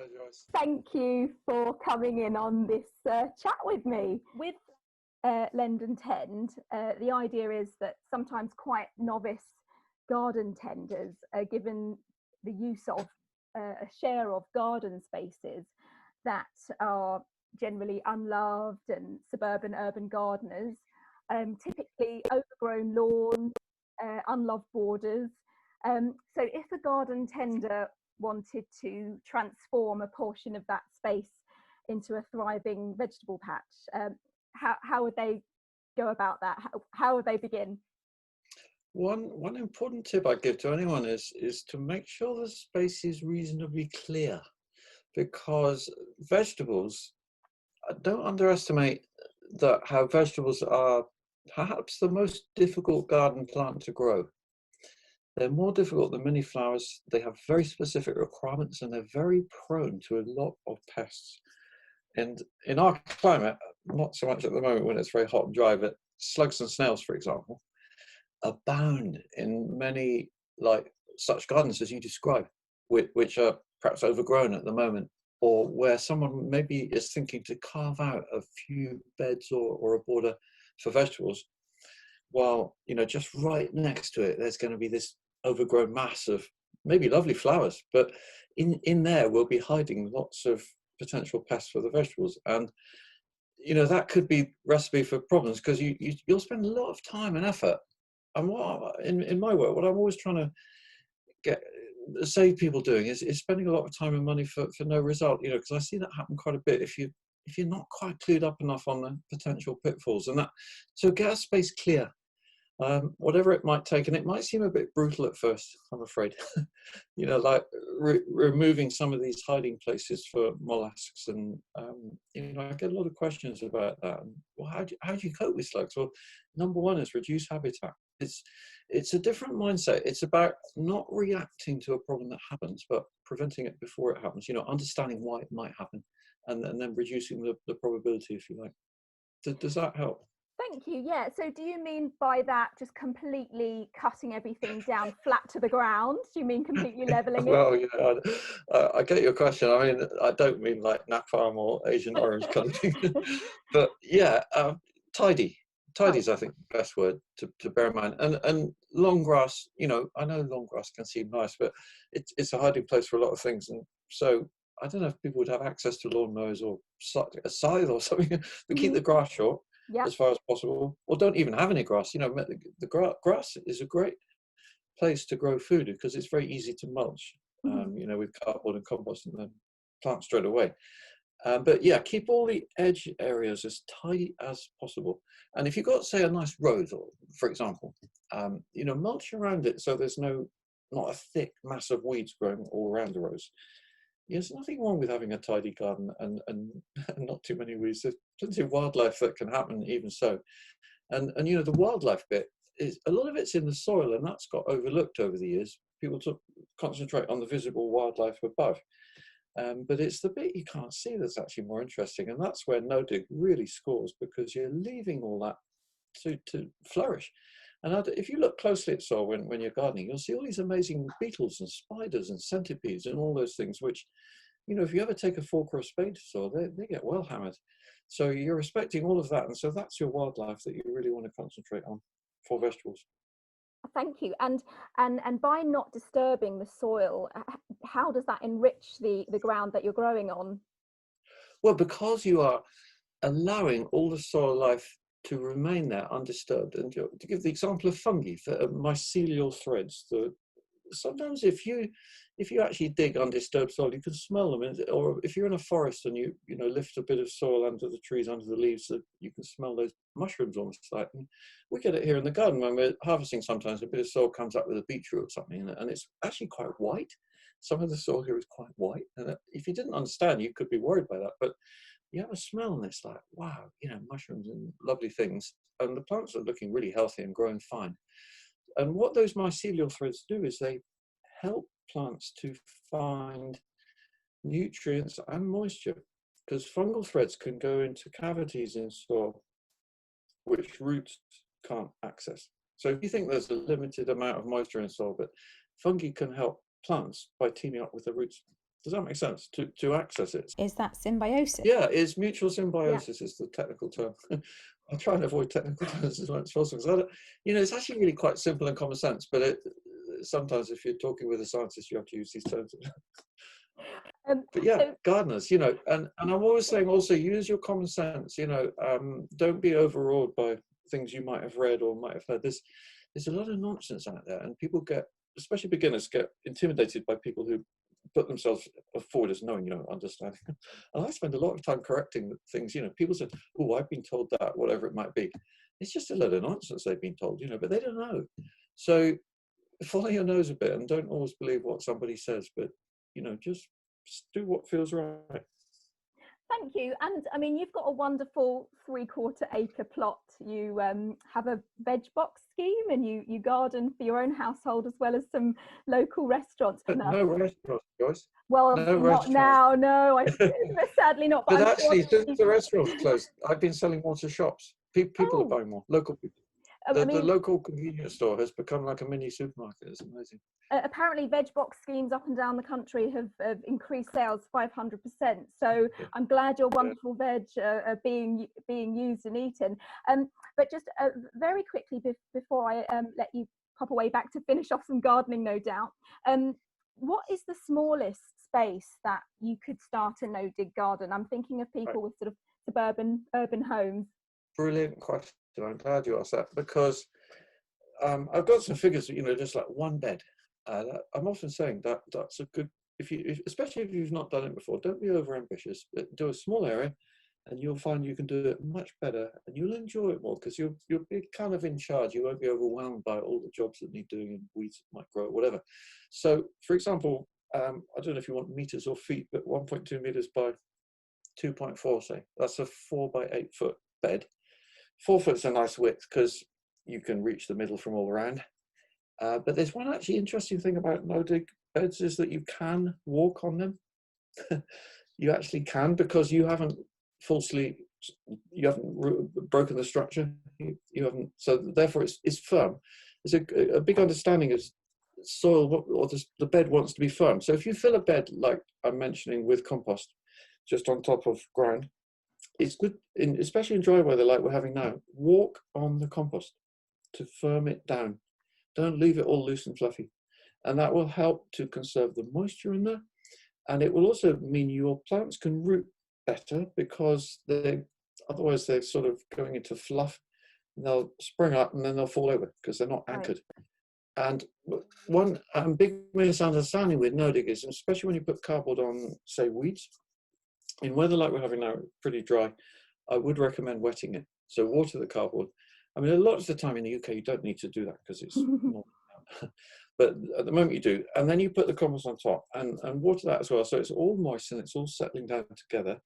Hello, Joyce. Thank you for coming in on this chat with me. With Lend and Tend, the idea is that sometimes quite novice garden tenders are given the use of a share of garden spaces that are generally unloved and suburban urban gardeners, typically overgrown lawns, unloved borders. So if a garden tender wanted to transform a portion of that space into a thriving vegetable patch, how would they go about that? How would they begin? One important tip I'd give to anyone is to make sure the space is reasonably clear, because vegetables, don't underestimate that how vegetables are perhaps the most difficult garden plant to grow. They're more difficult than many flowers. They have very specific requirements and they're very prone to a lot of pests. And in our climate, not so much at the moment when it's very hot and dry, but slugs and snails, for example, abound in many like such gardens as you describe, which are perhaps overgrown at the moment, or where someone maybe is thinking to carve out a few beds or a border for vegetables, while just right next to it there's going to be this overgrown mass of maybe lovely flowers, but in there we'll be hiding lots of potential pests for the vegetables. And that could be recipe for problems, because you'll spend a lot of time and effort. And what in my work, what I'm always trying to save people doing is spending a lot of time and money for no result, because I see that happen quite a bit if you're not quite clued up enough on the potential pitfalls. And that, so get a space clear, whatever it might take. And it might seem a bit brutal at first, I'm afraid, like removing some of these hiding places for mollusks. And I get a lot of questions about that. And, well, how do you cope with slugs? Well, number one is reduce habitat. It's a different mindset. It's about not reacting to a problem that happens, but preventing it before it happens. Understanding why it might happen, and then reducing the probability, if you like. Does that help? Thank you. Yeah. So do you mean by that just completely cutting everything down flat to the ground? Do you mean completely leveling it? Well, I get your question. I mean, I don't mean like napalm or Agent Orange kind of thing, but yeah, tidy. Tidy is, I think, the best word to bear in mind. And long grass, I know long grass can seem nice, but it's a hiding place for a lot of things. And so I don't know if people would have access to lawnmowers or a scythe or something, but keep the grass short as far as possible, or don't even have any grass. The grass is a great place to grow food because it's very easy to mulch, with cardboard and compost, and then plant straight away. But yeah, keep all the edge areas as tidy as possible. And if you've got, say, a nice road, or for example, mulch around it so there's not a thick mass of weeds growing all around the rows. There's nothing wrong with having a tidy garden and not too many weeds. There's plenty of wildlife that can happen even so. And the wildlife bit is, a lot of it's in the soil, and that's got overlooked over the years. People concentrate on the visible wildlife above. But it's the bit you can't see that's actually more interesting, and that's where no-dig really scores, because you're leaving all that to flourish. And if you look closely at soil when you're gardening, you'll see all these amazing beetles and spiders and centipedes and all those things, which, if you ever take a fork or a spade to soil, they get well hammered. So you're respecting all of that, and so that's your wildlife that you really want to concentrate on for vegetables. Thank you. And by not disturbing the soil, how does that enrich the ground that you're growing on? Well, because you are allowing all the soil life to remain there undisturbed. And to give the example of fungi, mycelial threads, sometimes if you actually dig undisturbed soil, you can smell them. Or if you're in a forest and you lift a bit of soil under the trees, under the leaves, so you can smell those mushrooms almost like. And we get it here in the garden when we're harvesting. Sometimes a bit of soil comes up with a beetroot or something, and it's actually quite white. Some of the soil here is quite white, and if you didn't understand, you could be worried by that. But you have a smell, and it's like, wow, mushrooms and lovely things, and the plants are looking really healthy and growing fine. And what those mycelial threads do is they help plants to find nutrients and moisture, because fungal threads can go into cavities in soil which roots can't access. So if you think there's a limited amount of moisture in soil, but fungi can help plants by teaming up with the roots. Does that make sense? To access it. Is that symbiosis? Yeah, it's mutual symbiosis is the technical term. I try and avoid technical terms as much as possible. It's actually really quite simple and common sense, but sometimes if you're talking with a scientist, you have to use these terms. But yeah, gardeners, and I'm always saying also use your common sense, don't be overawed by things you might have read or might have heard. There's a lot of nonsense out there, and people especially beginners, get intimidated by people who put themselves forward as knowing, understanding. And I spend a lot of time correcting things. People say, "Oh, I've been told that," whatever it might be. It's just a lot of nonsense they've been told, but they don't know. So follow your nose a bit and don't always believe what somebody says, but just do what feels right. Thank you. And I mean, you've got a wonderful 3/4 acre plot. You have a veg box scheme, and you garden for your own household as well as some local restaurants. No restaurants, Joyce. Well, no not restaurants. Now. No, sadly not. But actually, since the restaurants closed, I've been selling more to shops. People are buying more. Local people. The local convenience store has become like a mini supermarket. It's amazing. Apparently, veg box schemes up and down the country have increased sales 500%. So I'm glad your wonderful veg are being used and eaten. But just very quickly before I let you pop away back to finish off some gardening, no doubt. What is the smallest space that you could start a no-dig garden? I'm thinking of people with sort of suburban, urban homes. Brilliant question. I'm glad you asked that, because I've got some figures, just like one bed. I'm often saying that's a good, especially if you've not done it before, don't be over ambitious. Do a small area and you'll find you can do it much better and you'll enjoy it more, because you'll be kind of in charge. You won't be overwhelmed by all the jobs that need doing and weeds that might grow, whatever. So, for example, I don't know if you want meters or feet, but 1.2 meters by 2.4, say. That's a 4 by 8 foot bed. 4 foot's a nice width because you can reach the middle from all around. But there's one actually interesting thing about no-dig beds is that you can walk on them. You actually can, because you haven't broken the structure. You haven't, so therefore it's firm. There's a big understanding of soil, or the bed wants to be firm. So if you fill a bed, like I'm mentioning, with compost just on top of ground, it's good, especially in dry weather like we're having now, walk on the compost to firm it down. Don't leave it all loose and fluffy. And that will help to conserve the moisture in there. And it will also mean your plants can root better, because otherwise they're sort of going into fluff, and they'll spring up and then they'll fall over because they're not anchored. And one big misunderstanding with no-dig is, especially when you put cardboard on, say, weeds, in weather like we're having now, pretty dry, I would recommend wetting it. So water the cardboard. I mean, a lot of the time in the UK, you don't need to do that because it's not, but at the moment you do. And then you put the compost on top and water that as well. So it's all moist and it's all settling down together,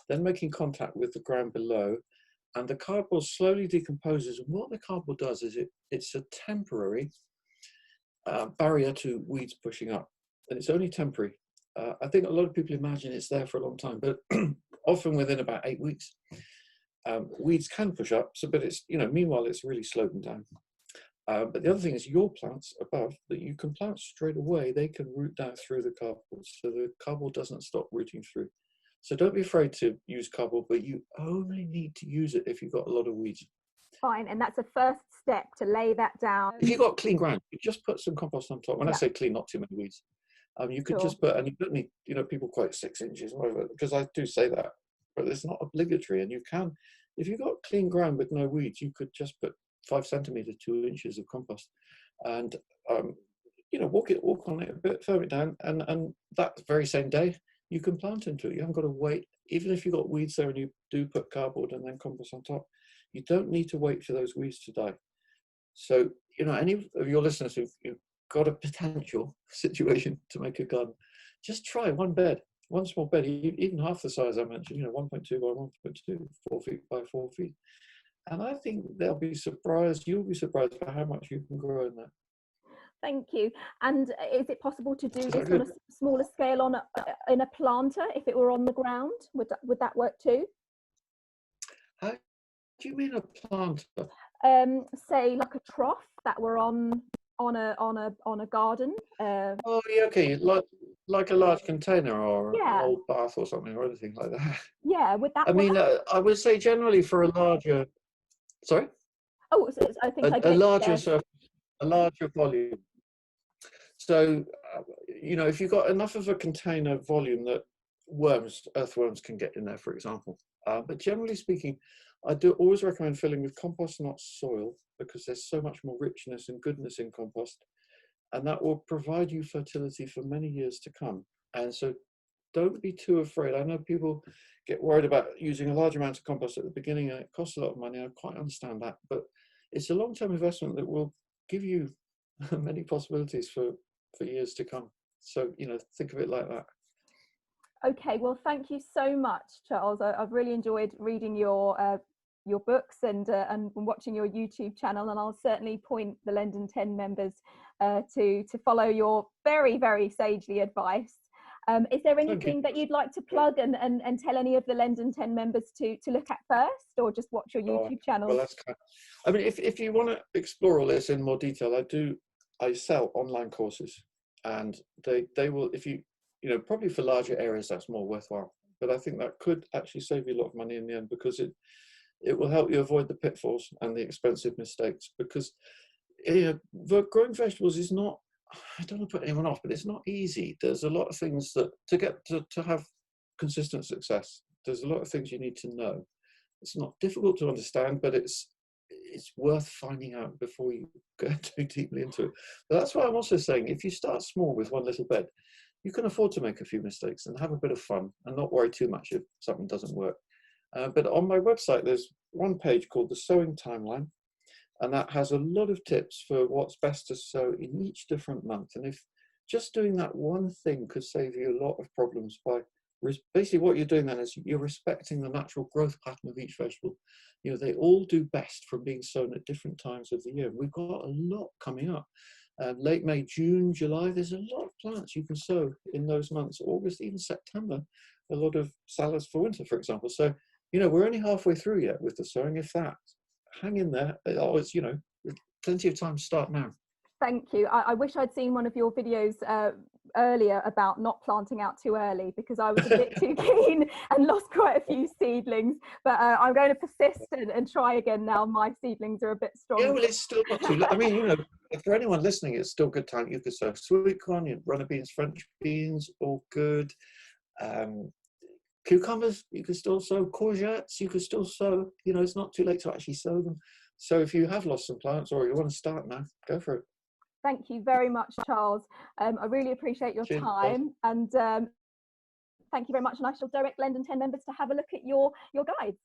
then making contact with the ground below. And the cardboard slowly decomposes. And what the cardboard does is it's a temporary barrier to weeds pushing up. And it's only temporary. I think a lot of people imagine it's there for a long time, but often within about 8 weeks, weeds can push up. So, but it's, meanwhile, it's really slowed them down. But the other thing is your plants above that you can plant straight away, they can root down through the cardboard. So the cardboard doesn't stop rooting through. So don't be afraid to use cardboard, but you only need to use it if you've got a lot of weeds. Fine, and that's a first step to lay that down. If you've got clean ground, you just put some compost on top. When I say clean, not too many weeds. You could just put, and you don't need, people quote 6 inches, whatever, because I do say that, but it's not obligatory. And you can, if you've got clean ground with no weeds, you could just put 5 centimeters, 2 inches of compost, and walk on it a bit, firm it down, and that very same day you can plant into it. You haven't got to wait. Even if you've got weeds there and you do put cardboard and then compost on top, you don't need to wait for those weeds to die. So, any of your listeners who've got a potential situation to make a garden, just try one small bed, even half the size I mentioned, 1.2 by 1.2, 4 feet by 4 feet. And I think you'll be surprised by how much you can grow in that. Thank you. And is it possible to do this on a smaller scale in a planter if it were on the ground? Would that work too? How do you mean a planter? Say like a trough that were on on a garden. Oh, yeah, okay, like a large container or an Yeah, old bath or something or anything like that. yeah. Would that I work? mean, I would say generally for a larger, sorry, Oh, I think I a get larger yes. surface, a larger volume. So, you know, if you've got enough of a container volume that earthworms can get in there, for example. But generally speaking, I do always recommend filling with compost, not soil, because there's so much more richness and goodness in compost, and that will provide you fertility for many years to come. And so don't be too afraid. I know people get worried about using a large amount of compost at the beginning, and it costs a lot of money. I quite understand that, but it's a long-term investment that will give you many possibilities for years to come. So, you know, think of it like that. Okay, well, thank you so much, Charles. I've really enjoyed reading your books and watching your YouTube channel, and I'll certainly point the Lendon 10 members to follow your very, very sagely advice. Is there anything that you'd like to plug and tell any of the Lendon 10 members to look at first, or just watch your YouTube channel? Well, that's kind of, I mean, if you want to explore all this in more detail, I sell online courses, and they will, if you know, probably for larger areas that's more worthwhile. But I think that could actually save you a lot of money in the end, because it will help you avoid the pitfalls and the expensive mistakes. Because, you know, growing vegetables is not, I don't want to put anyone off, but it's not easy. There's a lot of things that to have consistent success, there's a lot of things you need to know. It's not difficult to understand, but it's worth finding out before you go too deeply into it. But that's why I'm also saying, if you start small with one little bed, you can afford to make a few mistakes and have a bit of fun and not worry too much if something doesn't work. But on my website, there's one page called the Sowing Timeline, and that has a lot of tips for what's best to sow in each different month. And if just doing that one thing could save you a lot of problems by basically what you're doing then is you're respecting the natural growth pattern of each vegetable. You know, they all do best from being sown at different times of the year. We've got a lot coming up. Late May, June, July, there's a lot of plants you can sow in those months. August, even September, a lot of salads for winter, for example. So, you know, we're only halfway through yet with the sowing. If that, hang in there. Always, you know, plenty of time to start now. Thank you. I wish I'd seen one of your videos earlier about not planting out too early, because I was a bit too keen and lost quite a few seedlings. But I'm going to persist and try again now. My seedlings are a bit stronger. Yeah, well, it's still not too late. I mean, you know, for anyone listening, it's still good time. You could sow sweet corn, runner beans, French beans, all good. Cucumbers, you could still sow. Courgettes, you could still sow. You know, it's not too late to actually sow them. So if you have lost some plants or you want to start now, go for it. Thank you very much, Charles. I really appreciate your time, and thank you very much. And I shall direct Lendon 10 members to have a look at your guides.